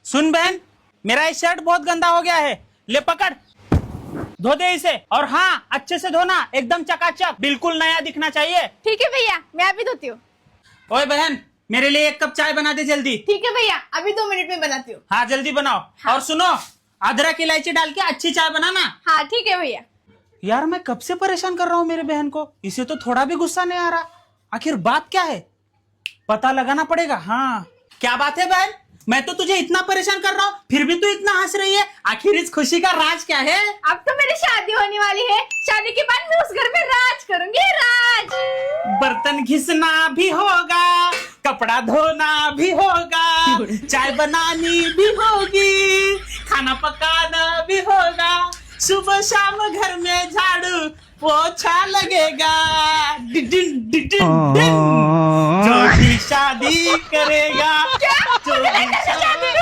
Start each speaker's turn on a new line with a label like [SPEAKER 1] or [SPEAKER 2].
[SPEAKER 1] सुन बहन, मेरा ये शर्ट बहुत गंदा हो गया है, ले पकड़, धो दे इसे। और हाँ, अच्छे से धोना, एकदम चकाचक, बिल्कुल नया दिखना चाहिए।
[SPEAKER 2] ठीक है भैया, मैं अभी धोती हूँ।
[SPEAKER 1] ओए बहन, मेरे लिए 1 कप चाय बना दे जल्दी।
[SPEAKER 2] ठीक है भैया, अभी 2 मिनट में बनाती हूँ।
[SPEAKER 1] हाँ जल्दी बनाओ।
[SPEAKER 2] हाँ।
[SPEAKER 1] और सुनो, अदरक इलायची डाल के अच्छी चाय बनाना।
[SPEAKER 2] हाँ ठीक है भैया।
[SPEAKER 1] यार मैं कब से परेशान कर रहा हूँ मेरे बहन को, इसे तो थोड़ा भी गुस्सा नहीं आ रहा। आखिर बात क्या है, पता लगाना पड़ेगा। हाँ, क्या बात है बहन? मैं तो तुझे इतना परेशान कर रहा हूँ, फिर भी तू इतना हंस रही है। आखिर इस खुशी का राज क्या है?
[SPEAKER 2] अब तो मेरी शादी होने वाली है, शादी के बाद मैं उस घर में राज करूंगी, राज।
[SPEAKER 1] बर्तन घिसना भी होगा, कपड़ा धोना भी होगा, चाय बनानी भी होगी, खाना पकाना भी होगा, सुबह शाम घर में झाड़ू पोछा लगेगा। डिडिन डिडिन डिन। जो भी शादी करेगा, जो भी शादी